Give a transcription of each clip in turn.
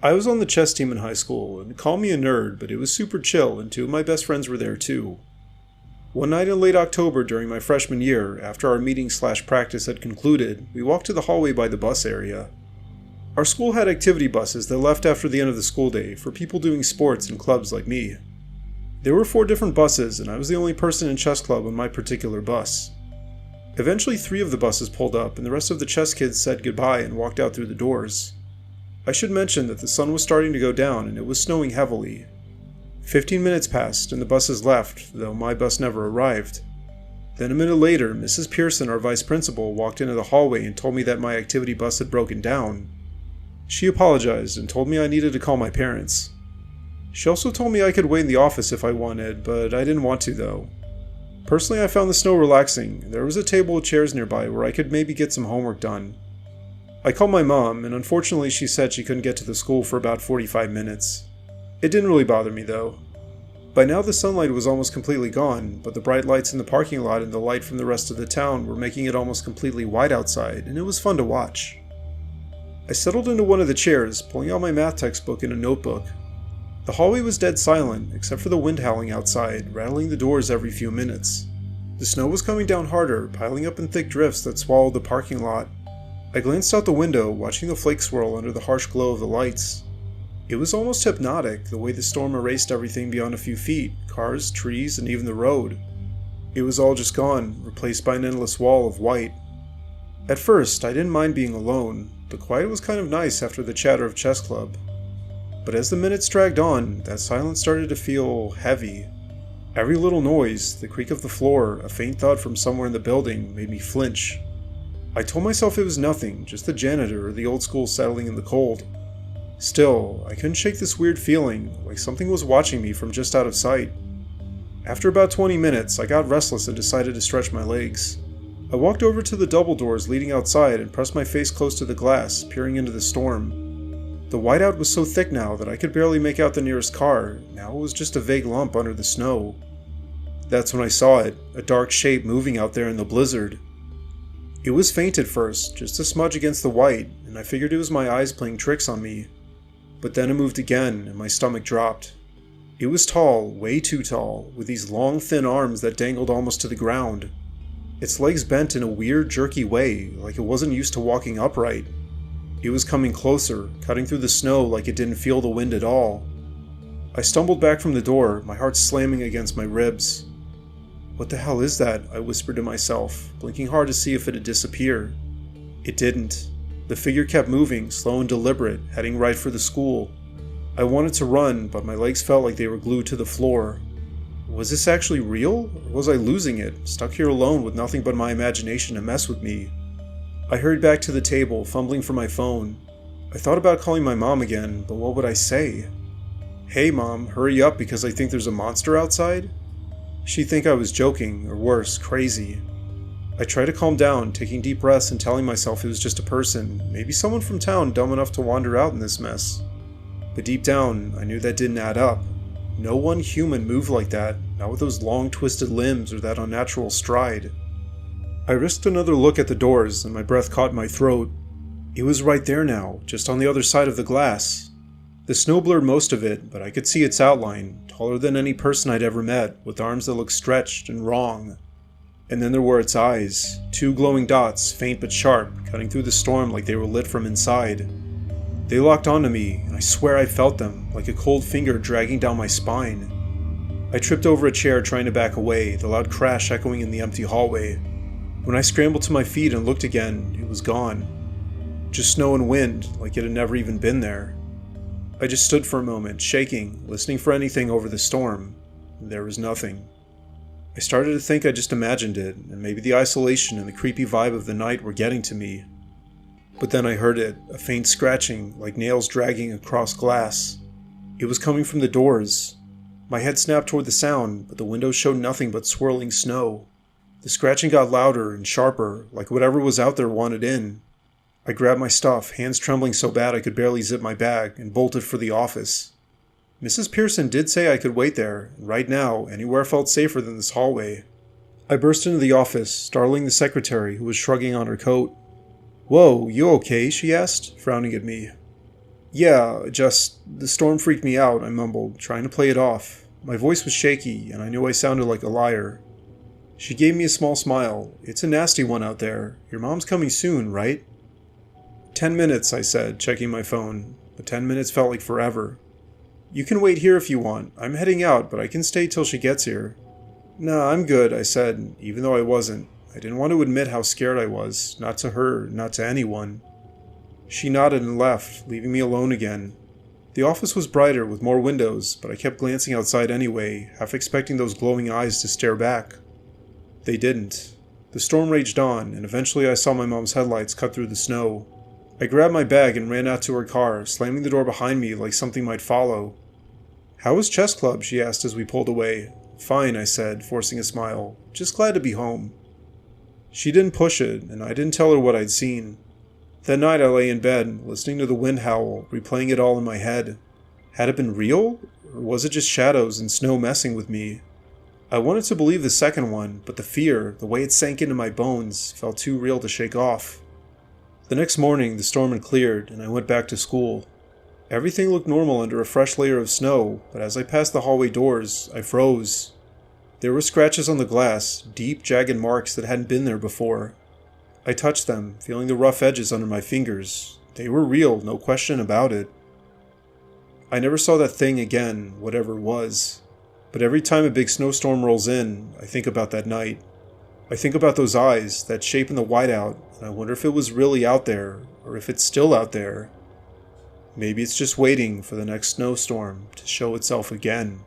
I was on the chess team in high school, and call me a nerd, but it was super chill, and two of my best friends were there too. One night in late October during my freshman year, after our meeting/practice had concluded, we walked to the hallway by the bus area. Our school had activity buses that left after the end of the school day for people doing sports and clubs like me. There were 4 different buses, and I was the only person in chess club on my particular bus. Eventually 3 of the buses pulled up, and the rest of the chess kids said goodbye and walked out through the doors. I should mention that the sun was starting to go down and it was snowing heavily. 15 minutes passed and the buses left, though my bus never arrived. Then a minute later, Mrs. Pearson, our vice principal, walked into the hallway and told me that my activity bus had broken down. She apologized and told me I needed to call my parents. She also told me I could wait in the office if I wanted, but I didn't want to though. Personally, I found the snow relaxing, and there was a table with chairs nearby where I could maybe get some homework done. I called my mom, and unfortunately she said she couldn't get to the school for about 45 minutes. It didn't really bother me though. By now the sunlight was almost completely gone, but the bright lights in the parking lot and the light from the rest of the town were making it almost completely white outside, and it was fun to watch. I settled into one of the chairs, pulling out my math textbook and a notebook. The hallway was dead silent, except for the wind howling outside, rattling the doors every few minutes. The snow was coming down harder, piling up in thick drifts that swallowed the parking lot. I glanced out the window, watching the flakes swirl under the harsh glow of the lights. It was almost hypnotic, the way the storm erased everything beyond a few feet, cars, trees, and even the road. It was all just gone, replaced by an endless wall of white. At first, I didn't mind being alone. The quiet was kind of nice after the chatter of chess club. But as the minutes dragged on, that silence started to feel heavy. Every little noise, the creak of the floor, a faint thud from somewhere in the building, made me flinch. I told myself it was nothing, just the janitor or the old school settling in the cold. Still, I couldn't shake this weird feeling, like something was watching me from just out of sight. After about 20 minutes, I got restless and decided to stretch my legs. I walked over to the double doors leading outside and pressed my face close to the glass, peering into the storm. The whiteout was so thick now that I could barely make out the nearest car. Now it was just a vague lump under the snow. That's when I saw it, a dark shape moving out there in the blizzard. It was faint at first, just a smudge against the white, and I figured it was my eyes playing tricks on me. But then it moved again, and my stomach dropped. It was tall, way too tall, with these long, thin arms that dangled almost to the ground. Its legs bent in a weird, jerky way, like it wasn't used to walking upright. It was coming closer, cutting through the snow like it didn't feel the wind at all. I stumbled back from the door, my heart slamming against my ribs. "What the hell is that?" I whispered to myself, blinking hard to see if it had disappeared. It didn't. The figure kept moving, slow and deliberate, heading right for the school. I wanted to run, but my legs felt like they were glued to the floor. Was this actually real, or was I losing it, stuck here alone with nothing but my imagination to mess with me? I hurried back to the table, fumbling for my phone. I thought about calling my mom again, but what would I say? "Hey mom, hurry up because I think there's a monster outside?" She'd think I was joking, or worse, crazy. I tried to calm down, taking deep breaths and telling myself it was just a person, maybe someone from town dumb enough to wander out in this mess. But deep down, I knew that didn't add up. No one human moved like that, not with those long twisted limbs or that unnatural stride. I risked another look at the doors, and my breath caught in my throat. It was right there now, just on the other side of the glass. The snow blurred most of it, but I could see its outline, taller than any person I'd ever met, with arms that looked stretched and wrong. And then there were its eyes, 2 glowing dots, faint but sharp, cutting through the storm like they were lit from inside. They locked onto me, and I swear I felt them, like a cold finger dragging down my spine. I tripped over a chair trying to back away, the loud crash echoing in the empty hallway. When I scrambled to my feet and looked again, it was gone. Just snow and wind, like it had never even been there. I just stood for a moment, shaking, listening for anything over the storm. There was nothing. I started to think I just imagined it, and maybe the isolation and the creepy vibe of the night were getting to me. But then I heard it, a faint scratching, like nails dragging across glass. It was coming from the doors. My head snapped toward the sound, but the windows showed nothing but swirling snow. The scratching got louder and sharper, like whatever was out there wanted in. I grabbed my stuff, hands trembling so bad I could barely zip my bag, and bolted for the office. Mrs. Pearson did say I could wait there, and right now, anywhere felt safer than this hallway. I burst into the office, startling the secretary, who was shrugging on her coat. "Whoa, you okay?" she asked, frowning at me. Yeah, the storm freaked me out, I mumbled, trying to play it off. My voice was shaky, and I knew I sounded like a liar. She gave me a small smile. It's a nasty one out there. Your mom's coming soon, right? 10 minutes, I said, checking my phone. But 10 minutes felt like forever. You can wait here if you want. I'm heading out, but I can stay till she gets here. Nah, I'm good, I said, even though I wasn't. I didn't want to admit how scared I was, not to her, not to anyone. She nodded and left, leaving me alone again. The office was brighter with more windows, but I kept glancing outside anyway, half expecting those glowing eyes to stare back. They didn't. The storm raged on, and eventually I saw my mom's headlights cut through the snow. I grabbed my bag and ran out to her car, slamming the door behind me like something might follow. How was chess club? She asked as we pulled away. Fine, I said, forcing a smile. Just glad to be home. She didn't push it, and I didn't tell her what I'd seen. That night I lay in bed, listening to the wind howl, replaying it all in my head. Had it been real? Or was it just shadows and snow messing with me? I wanted to believe the second one, but the fear, the way it sank into my bones, felt too real to shake off. The next morning, the storm had cleared, and I went back to school. Everything looked normal under a fresh layer of snow, but as I passed the hallway doors, I froze. There were scratches on the glass, deep, jagged marks that hadn't been there before. I touched them, feeling the rough edges under my fingers. They were real, no question about it. I never saw that thing again, whatever it was. But every time a big snowstorm rolls in, I think about that night. I think about those eyes, that shape in the whiteout, and I wonder if it was really out there, or if it's still out there. Maybe it's just waiting for the next snowstorm to show itself again.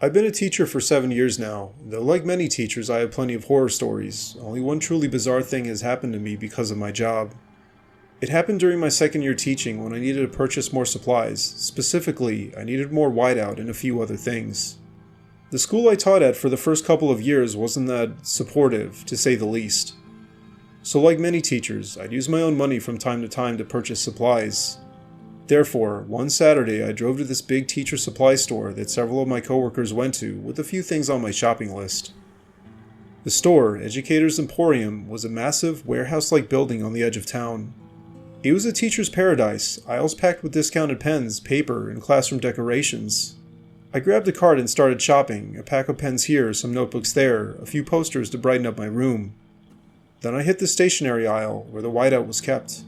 I've been a teacher for 7 years now, though like many teachers I have plenty of horror stories. Only one truly bizarre thing has happened to me because of my job. It happened during my second year teaching when I needed to purchase more supplies. Specifically, I needed more whiteout and a few other things. The school I taught at for the first couple of years wasn't that supportive, to say the least. So like many teachers, I'd use my own money from time to time to purchase supplies. Therefore, one Saturday I drove to this big teacher supply store that several of my coworkers went to with a few things on my shopping list. The store, Educator's Emporium, was a massive, warehouse-like building on the edge of town. It was a teacher's paradise, aisles packed with discounted pens, paper, and classroom decorations. I grabbed a cart and started shopping, a pack of pens here, some notebooks there, a few posters to brighten up my room. Then I hit the stationery aisle, where the whiteout was kept.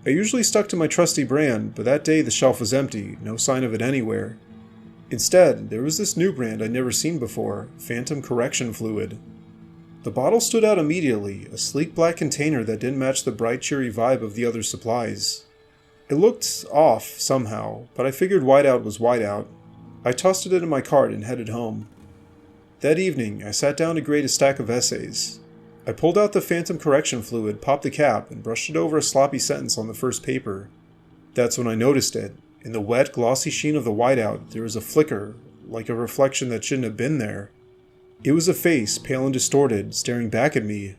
I usually stuck to my trusty brand, but that day the shelf was empty, no sign of it anywhere. Instead, there was this new brand I'd never seen before, Phantom Correction Fluid. The bottle stood out immediately, a sleek black container that didn't match the bright, cheery vibe of the other supplies. It looked off, somehow, but I figured whiteout was whiteout. I tossed it into my cart and headed home. That evening, I sat down to grade a stack of essays. I pulled out the Phantom Correction Fluid, popped the cap, and brushed it over a sloppy sentence on the first paper. That's when I noticed it. In the wet, glossy sheen of the whiteout, there was a flicker, like a reflection that shouldn't have been there. It was a face, pale and distorted, staring back at me.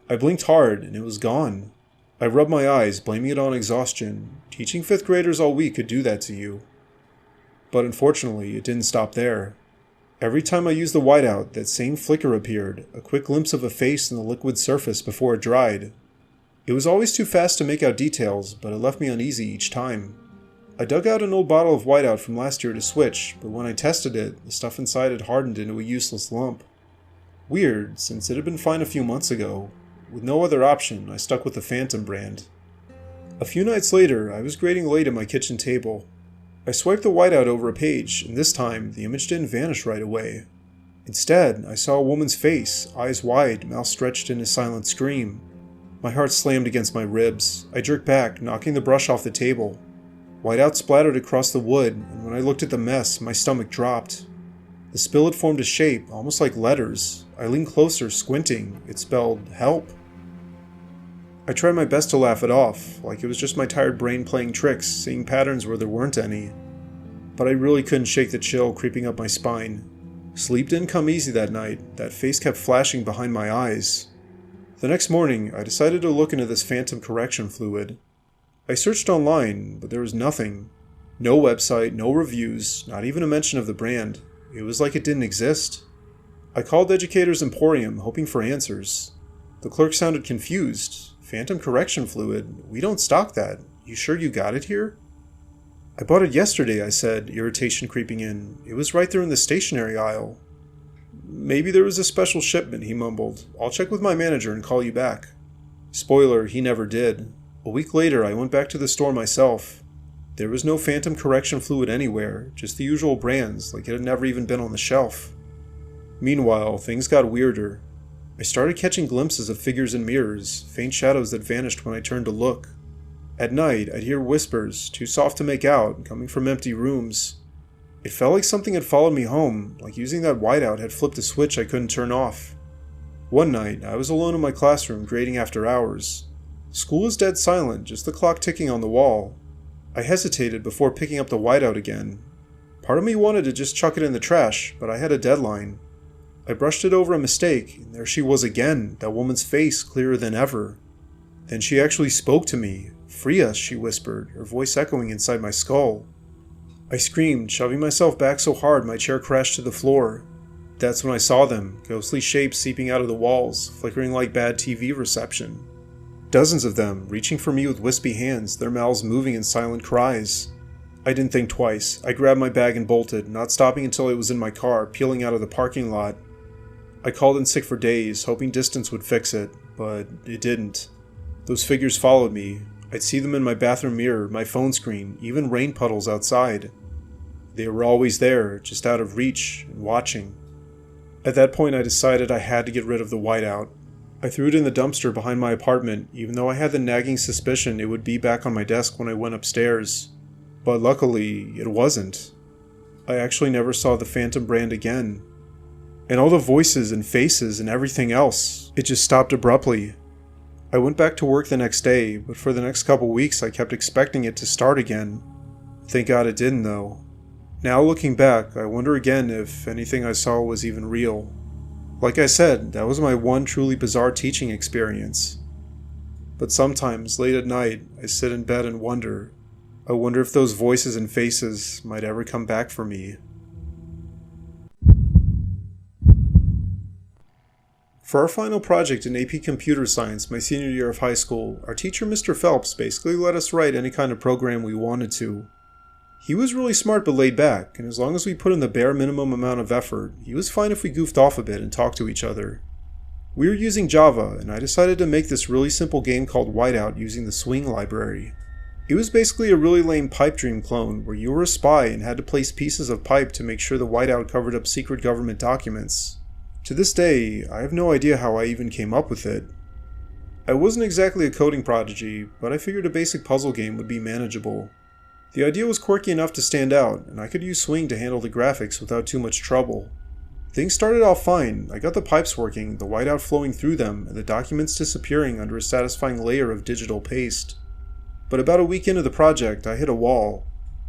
I blinked hard, and it was gone. I rubbed my eyes, blaming it on exhaustion. Teaching 5th graders all week could do that to you. But unfortunately, it didn't stop there. Every time I used the whiteout, that same flicker appeared, a quick glimpse of a face in the liquid surface before it dried. It was always too fast to make out details, but it left me uneasy each time. I dug out an old bottle of whiteout from last year to switch, but when I tested it, the stuff inside had hardened into a useless lump. Weird, since it had been fine a few months ago. With no other option, I stuck with the Phantom brand. A few nights later, I was grading late at my kitchen table. I swiped the whiteout over a page, and this time, the image didn't vanish right away. Instead, I saw a woman's face, eyes wide, mouth stretched in a silent scream. My heart slammed against my ribs. I jerked back, knocking the brush off the table. Whiteout splattered across the wood, and when I looked at the mess, my stomach dropped. The spill had formed a shape, almost like letters. I leaned closer, squinting. It spelled, "Help." I tried my best to laugh it off, like it was just my tired brain playing tricks, seeing patterns where there weren't any. But I really couldn't shake the chill creeping up my spine. Sleep didn't come easy that night. That face kept flashing behind my eyes. The next morning, I decided to look into this Phantom Correction Fluid. I searched online, but there was nothing. No website, no reviews, not even a mention of the brand. It was like it didn't exist. I called Educator's Emporium, hoping for answers. The clerk sounded confused. Phantom correction fluid? We don't stock that. You sure you got it here? I bought it yesterday, I said, irritation creeping in. It was right there in the stationery aisle. Maybe there was a special shipment, he mumbled. I'll check with my manager and call you back. Spoiler, he never did. A week later, I went back to the store myself. There was no phantom correction fluid anywhere, just the usual brands, like it had never even been on the shelf. Meanwhile, things got weirder. I started catching glimpses of figures in mirrors, faint shadows that vanished when I turned to look. At night, I'd hear whispers, too soft to make out, coming from empty rooms. It felt like something had followed me home, like using that whiteout had flipped a switch I couldn't turn off. One night, I was alone in my classroom grading after hours. School was dead silent, just the clock ticking on the wall. I hesitated before picking up the whiteout again. Part of me wanted to just chuck it in the trash, but I had a deadline. I brushed it over a mistake, and there she was again, that woman's face clearer than ever. Then she actually spoke to me. Free us, she whispered, her voice echoing inside my skull. I screamed, shoving myself back so hard my chair crashed to the floor. That's when I saw them, ghostly shapes seeping out of the walls, flickering like bad TV reception. Dozens of them, reaching for me with wispy hands, their mouths moving in silent cries. I didn't think twice. I grabbed my bag and bolted, not stopping until it was in my car, peeling out of the parking lot. I called in sick for days, hoping distance would fix it, but it didn't. Those figures followed me. I'd see them in my bathroom mirror, my phone screen, even rain puddles outside. They were always there, just out of reach, and watching. At that point I decided I had to get rid of the whiteout. I threw it in the dumpster behind my apartment, even though I had the nagging suspicion it would be back on my desk when I went upstairs. But luckily, it wasn't. I actually never saw the Phantom brand again. And all the voices and faces and everything else, it just stopped abruptly. I went back to work the next day, but for the next couple weeks I kept expecting it to start again. Thank God it didn't though. Now looking back, I wonder again if anything I saw was even real. Like I said, that was my one truly bizarre teaching experience. But sometimes, late at night, I sit in bed and wonder. I wonder if those voices and faces might ever come back for me. For our final project in AP Computer Science my senior year of high school, our teacher Mr. Phelps basically let us write any kind of program we wanted to. He was really smart but laid back, and as long as we put in the bare minimum amount of effort, he was fine if we goofed off a bit and talked to each other. We were using Java, and I decided to make this really simple game called Whiteout using the Swing library. It was basically a really lame Pipe Dream clone where you were a spy and had to place pieces of pipe to make sure the whiteout covered up secret government documents. To this day, I have no idea how I even came up with it. I wasn't exactly a coding prodigy, but I figured a basic puzzle game would be manageable. The idea was quirky enough to stand out, and I could use Swing to handle the graphics without too much trouble. Things started off fine. I got the pipes working, the whiteout flowing through them, and the documents disappearing under a satisfying layer of digital paste. But about a week into the project, I hit a wall.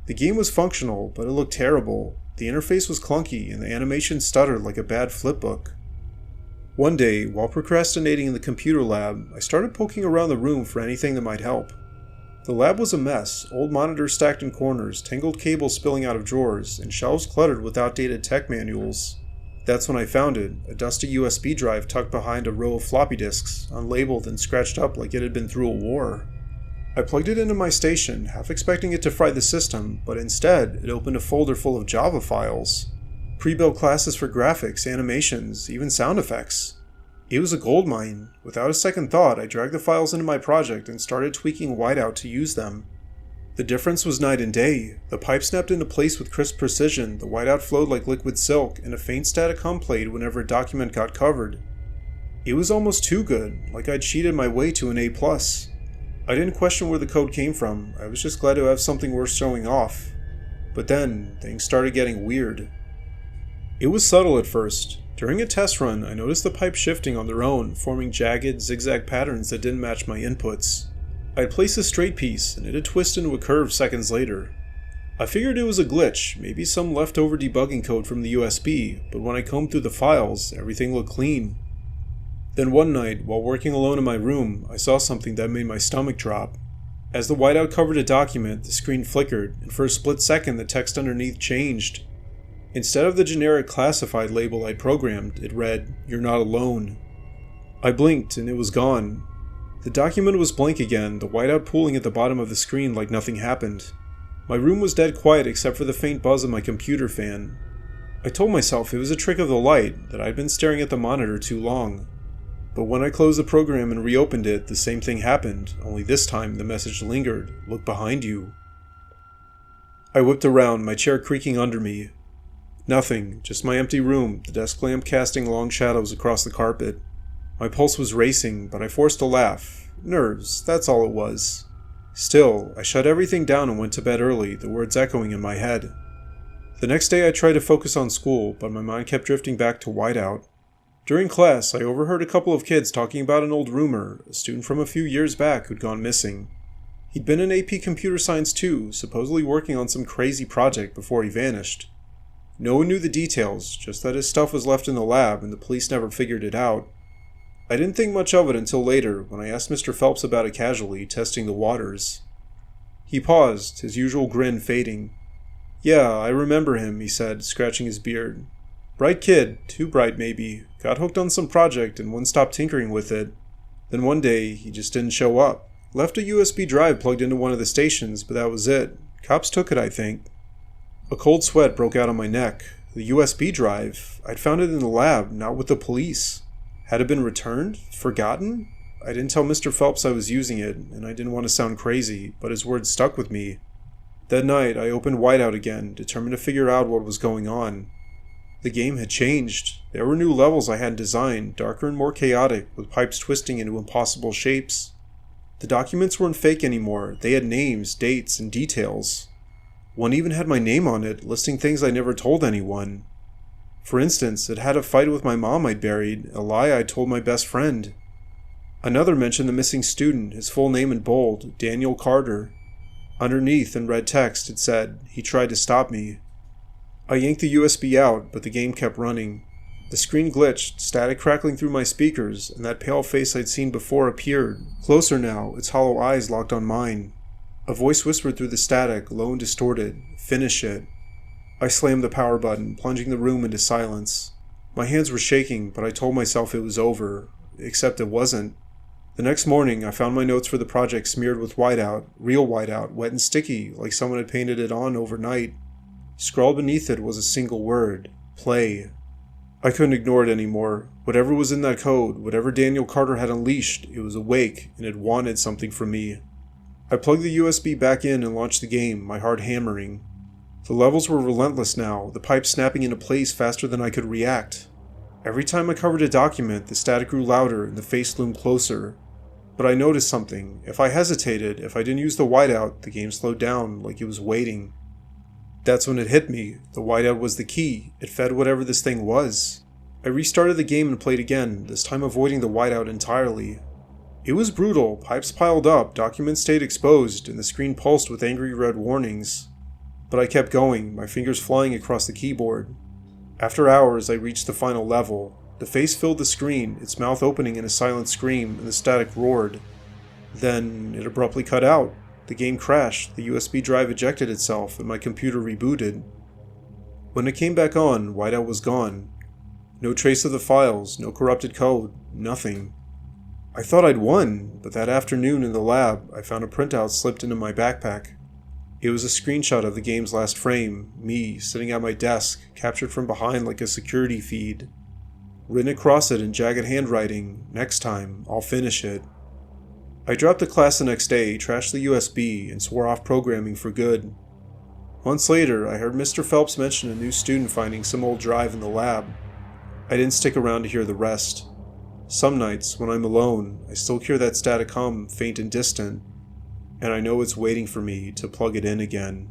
The game was functional, but it looked terrible. The interface was clunky, and the animation stuttered like a bad flipbook. One day, while procrastinating in the computer lab, I started poking around the room for anything that might help. The lab was a mess, old monitors stacked in corners, tangled cables spilling out of drawers, and shelves cluttered with outdated tech manuals. That's when I found it, a dusty USB drive tucked behind a row of floppy disks, unlabeled and scratched up like it had been through a war. I plugged it into my station, half expecting it to fry the system, but instead, it opened a folder full of Java files. Pre-built classes for graphics, animations, even sound effects. It was a goldmine. Without a second thought, I dragged the files into my project and started tweaking Whiteout to use them. The difference was night and day. The pipe snapped into place with crisp precision, the whiteout flowed like liquid silk, and a faint static hum played whenever a document got covered. It was almost too good, like I'd cheated my way to an A+. I didn't question where the code came from, I was just glad to have something worth showing off. But then, things started getting weird. It was subtle at first. During a test run, I noticed the pipes shifting on their own, forming jagged, zigzag patterns that didn't match my inputs. I'd place a straight piece, and it'd twist into a curve seconds later. I figured it was a glitch, maybe some leftover debugging code from the USB, but when I combed through the files, everything looked clean. Then one night, while working alone in my room, I saw something that made my stomach drop. As the whiteout covered a document, the screen flickered, and for a split second the text underneath changed. Instead of the generic classified label I'd programmed, it read, "You're not alone." I blinked and it was gone. The document was blank again, the whiteout pooling at the bottom of the screen like nothing happened. My room was dead quiet except for the faint buzz of my computer fan. I told myself it was a trick of the light, that I'd been staring at the monitor too long. But when I closed the program and reopened it, the same thing happened, only this time the message lingered. Look behind you. I whipped around, my chair creaking under me. Nothing, just my empty room, the desk lamp casting long shadows across the carpet. My pulse was racing, but I forced a laugh. Nerves, that's all it was. Still, I shut everything down and went to bed early, the words echoing in my head. The next day I tried to focus on school, but my mind kept drifting back to Whiteout. During class, I overheard a couple of kids talking about an old rumor, a student from a few years back who'd gone missing. He'd been in AP Computer Science too, supposedly working on some crazy project before he vanished. No one knew the details, just that his stuff was left in the lab and the police never figured it out. I didn't think much of it until later, when I asked Mr. Phelps about it casually, testing the waters. He paused, his usual grin fading. "Yeah, I remember him," he said, scratching his beard. "Bright kid, too bright maybe, got hooked on some project and wouldn't stop tinkering with it. Then one day, he just didn't show up. Left a USB drive plugged into one of the stations, but that was it. Cops took it, I think." A cold sweat broke out on my neck. The USB drive? I'd found it in the lab, not with the police. Had it been returned? Forgotten? I didn't tell Mr. Phelps I was using it, and I didn't want to sound crazy, but his words stuck with me. That night, I opened Whiteout again, determined to figure out what was going on. The game had changed. There were new levels I hadn't designed, darker and more chaotic, with pipes twisting into impossible shapes. The documents weren't fake anymore. They had names, dates, and details. One even had my name on it, listing things I never told anyone. For instance, it had a fight with my mom I'd buried, a lie I'd told my best friend. Another mentioned the missing student, his full name in bold, Daniel Carter. Underneath, in red text, it said, "He tried to stop me." I yanked the USB out, but the game kept running. The screen glitched, static crackling through my speakers, and that pale face I'd seen before appeared, closer now, its hollow eyes locked on mine. A voice whispered through the static, low and distorted, "Finish it." I slammed the power button, plunging the room into silence. My hands were shaking, but I told myself it was over. Except it wasn't. The next morning, I found my notes for the project smeared with whiteout, real whiteout, wet and sticky, like someone had painted it on overnight. Scrawled beneath it was a single word: play. I couldn't ignore it anymore. Whatever was in that code, whatever Daniel Carter had unleashed, it was awake, and it wanted something from me. I plugged the USB back in and launched the game, my heart hammering. The levels were relentless now, the pipes snapping into place faster than I could react. Every time I covered a document, the static grew louder and the face loomed closer. But I noticed something. If I hesitated, if I didn't use the whiteout, the game slowed down, like it was waiting. That's when it hit me. The whiteout was the key. It fed whatever this thing was. I restarted the game and played again, this time avoiding the whiteout entirely. It was brutal. Pipes piled up, documents stayed exposed, and the screen pulsed with angry red warnings. But I kept going, my fingers flying across the keyboard. After hours, I reached the final level. The face filled the screen, its mouth opening in a silent scream, and the static roared. Then, it abruptly cut out. The game crashed, the USB drive ejected itself, and my computer rebooted. When it came back on, Whiteout was gone. No trace of the files, no corrupted code, nothing. I thought I'd won, but that afternoon in the lab, I found a printout slipped into my backpack. It was a screenshot of the game's last frame, me, sitting at my desk, captured from behind like a security feed. Written across it in jagged handwriting, "Next time, I'll finish it." I dropped the class the next day, trashed the USB, and swore off programming for good. Months later, I heard Mr. Phelps mention a new student finding some old drive in the lab. I didn't stick around to hear the rest. Some nights, when I'm alone, I still hear that static hum, faint and distant, and I know it's waiting for me to plug it in again.